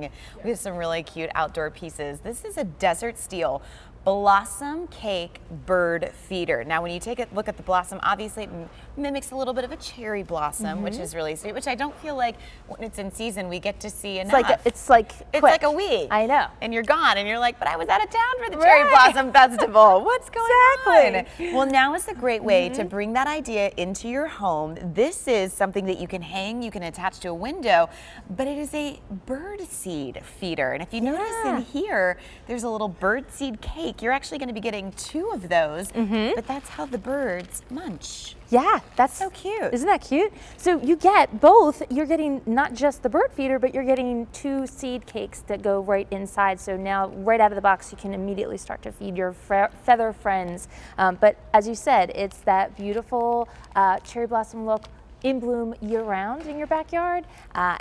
hang. We have some really cute outdoor pieces. This is a Desert Steel Blossom Cake Bird Feeder. Now, when you take a look at the blossom, obviously it mimics a little bit of a cherry blossom, which is really sweet, which I don't feel like when it's in season we get to see enough. It's like a week. I know. And you're gone, and you're like, but I was out of town for the Cherry Blossom Festival. What's going on? Well, now is a great way to bring that idea into your home. This is something that you can hang, you can attach to a window, but it is a bird seed feeder. And if you notice in here, there's a little bird seed cake. You're actually going to be getting 2 of those, but that's how the birds munch. Yeah, that's so cute. Isn't that cute? So you get both. You're getting not just the bird feeder, but you're getting 2 seed cakes that go right inside. So now, right out of the box, you can immediately start to feed your feather friends. But as you said, it's that beautiful cherry blossom look in bloom year-round in your backyard.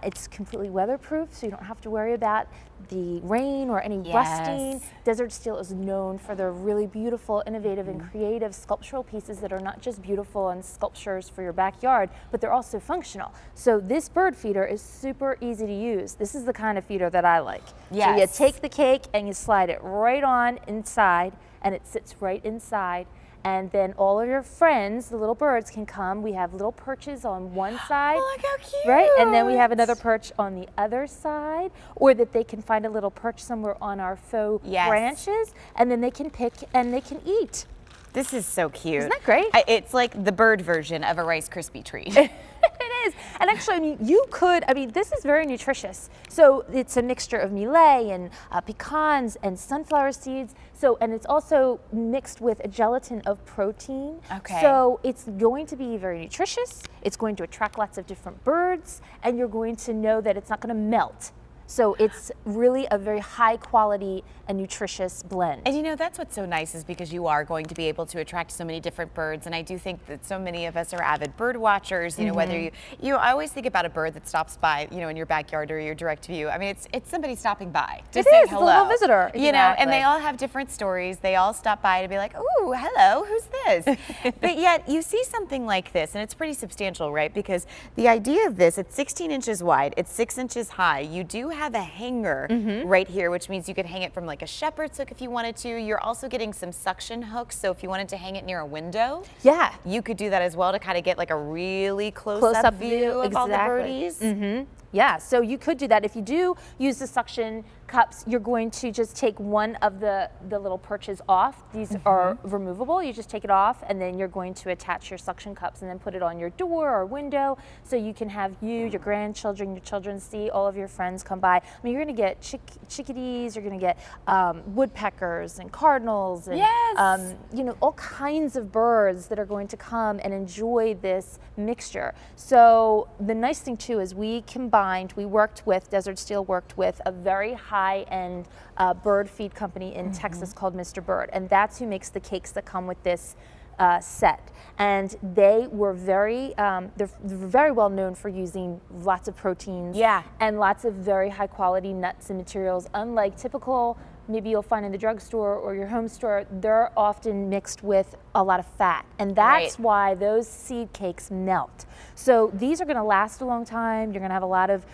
It's completely weatherproof, so you don't have to worry about the rain or any rusting. Desert Steel is known for their really beautiful, innovative, and creative sculptural pieces that are not just beautiful and sculptures for your backyard, but they're also functional. So this bird feeder is super easy to use. This is the kind of feeder that I like. So you take the cake and you slide it right on inside, and it sits right inside. And then all of your friends, the little birds, can come. We have little perches on one side. Oh, look how cute. Right? And then we have another perch on the other side, or that they can find a little perch somewhere on our faux branches, and then they can pick and they can eat. This is so cute. Isn't that great? It's like the bird version of a Rice Krispie treat. It is. And actually, I mean, you could, this is very nutritious. So it's a mixture of millet and pecans and sunflower seeds. So, and it's also mixed with a gelatin of protein. Okay. So it's going to be very nutritious. It's going to attract lots of different birds, and you're going to know that it's not going to melt. So it's really a very high quality and nutritious blend. And you know, that's what's so nice is because you are going to be able to attract so many different birds. And I do think that so many of us are avid bird watchers, you know, whether I always think about a bird that stops by, you know, in your backyard or your direct view. I mean, it's somebody stopping by to say hello. It's a little visitor. You know, and they all have different stories. They all stop by to be like, ooh, hello, who's this? But yet you see something like this, and it's pretty substantial, right? Because the idea of this, it's 16 inches wide, it's 6 inches high. You do have a hanger right here, which means you could hang it from like a shepherd's hook if you wanted to. You're also getting some suction hooks, so if you wanted to hang it near a window, you could do that as well to kind of get like a really close-up view of all the birdies. Yeah, so you could do that. If you do use the suction cups, you're going to just take one of the little perches off. These are removable. You just take it off, and then you're going to attach your suction cups and then put it on your door or window, so you can have your grandchildren, your children see all of your friends come by. I mean, you're going to get chickadees, you're going to get woodpeckers and cardinals and you know, all kinds of birds that are going to come and enjoy this mixture. So the nice thing too is Desert Steel worked with a very high-end bird feed company in Texas called Mr. Bird, and that's who makes the cakes that come with this set. And they were they're very well known for using lots of proteins and lots of very high quality nuts and materials. Unlike typical, maybe you'll find in the drugstore or your home store, they're often mixed with a lot of fat. And that's why those seed cakes melt. So these are gonna last a long time. You're gonna have a lot of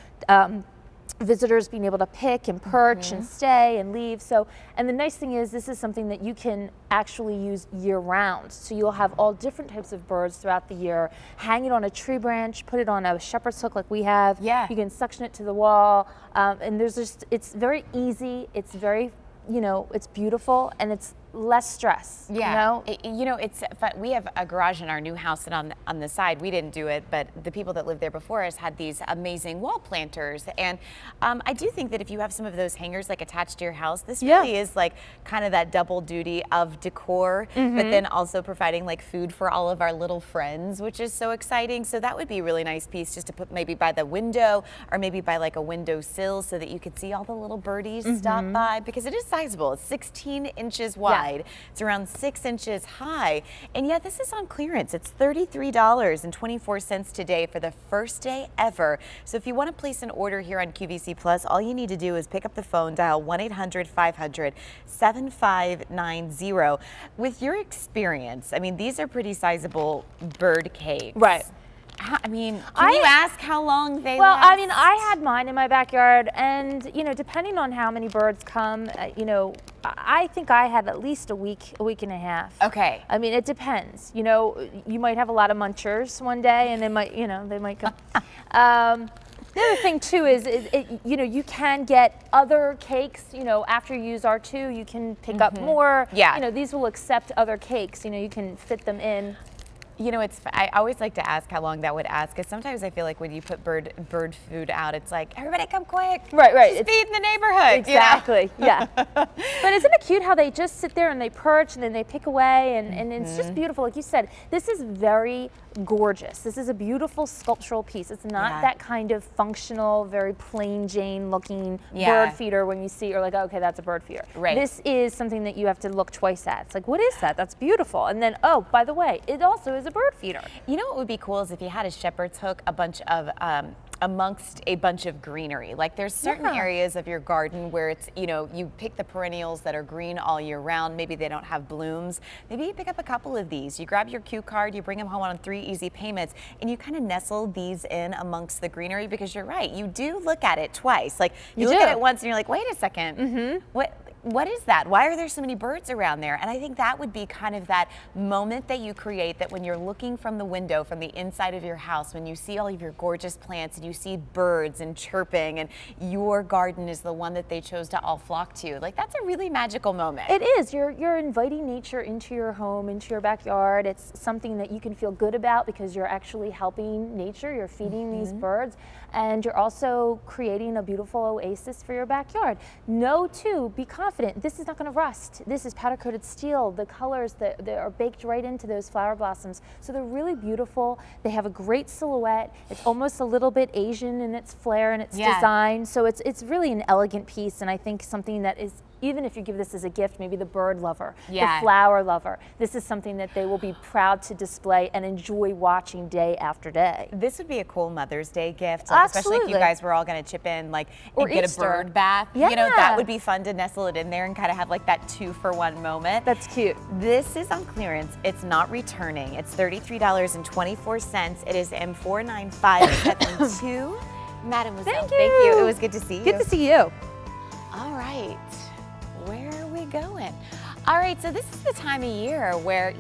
visitors being able to pick and perch and stay and leave. So, and the nice thing is this is something that you can actually use year round. So you'll have all different types of birds throughout the year. Hang it on a tree branch, put it on a shepherd's hook like we have. You can suction it to the wall. And it's very easy. It's very, you know, it's beautiful, and it's less stress. You know, it's fun. We have a garage in our new house, and on the side, we didn't do it, but the people that lived there before us had these amazing wall planters. And I do think that if you have some of those hangers like attached to your house, this really is like kind of that double duty of decor, but then also providing like food for all of our little friends, which is so exciting. So that would be a really nice piece just to put maybe by the window or maybe by like a windowsill so that you could see all the little birdies stop by, because it is sizable. It's 16 inches wide. It's around 6 inches high. And yet this is on clearance. It's $33.24 today for the first day ever. So if you want to place an order here on QVC Plus, all you need to do is pick up the phone, dial 1-800-500-7590. With your experience, I mean, these are pretty sizable bird cakes. Right. I mean, can you ask how long they Well, last? I mean, I had mine in my backyard, and depending on how many birds come, I think I had at least a week and a half. Okay. I mean, it depends. You might have a lot of munchers one day, and they might come. The other thing too is, you can get other cakes. After you use R2, you can pick up more. Yeah. These will accept other cakes. You can fit them in. I always like to ask how long that would ask, because sometimes I feel like when you put bird food out, it's like, everybody come quick. Right. Just feed in the neighborhood. Exactly, yeah. But isn't it cute how they just sit there and they perch and then they pick away, and it's just beautiful. Like you said, this is very gorgeous. This is a beautiful sculptural piece. It's not that kind of functional, very plain Jane looking bird feeder when you see, or like, okay, that's a bird feeder. Right. This is something that you have to look twice at. It's like, what is that? That's beautiful. And then, oh, by the way, it also is a bird feeder. You know what would be cool is if you had a shepherd's hook amongst a bunch of greenery. Like there's certain areas of your garden where it's, you pick the perennials that are green all year round. Maybe they don't have blooms. Maybe you pick up a couple of these. You grab your Q card, you bring them home on 3 easy payments, and you kind of nestle these in amongst the greenery, because you're right. You do look at it twice. Like you look at it once and you're like, wait a second. What is that? Why are there so many birds around there? And I think that would be kind of that moment that you create, that when you're looking from the window, from the inside of your house, when you see all of your gorgeous plants and you see birds and chirping, and your garden is the one that they chose to all flock to. Like, that's a really magical moment. It is. You're inviting nature into your home, into your backyard. It's something that you can feel good about because you're actually helping nature. You're feeding these birds, and you're also creating a beautiful oasis for your backyard. Know too, be confident, this is not going to rust. This is powder coated steel. The colors that are baked right into those flower blossoms, so they're really beautiful. They have a great silhouette. It's almost a little bit Asian in its flair and its design, so it's really an elegant piece, and I think something that is, even if you give this as a gift, maybe the bird lover, the flower lover, this is something that they will be proud to display and enjoy watching day after day. This would be a cool Mother's Day gift, like, especially if you guys were all going to chip in, like, and get Easter. a bird bath. That would be fun to nestle it in there and kind of have like that 2-for-1 moment. That's cute. This is on clearance. It's not returning. It's $33.24. It is M49572. Mademoiselle, thank you. It was good to see you. Good to see you. All right. Where are we going? All right, so this is the time of year where,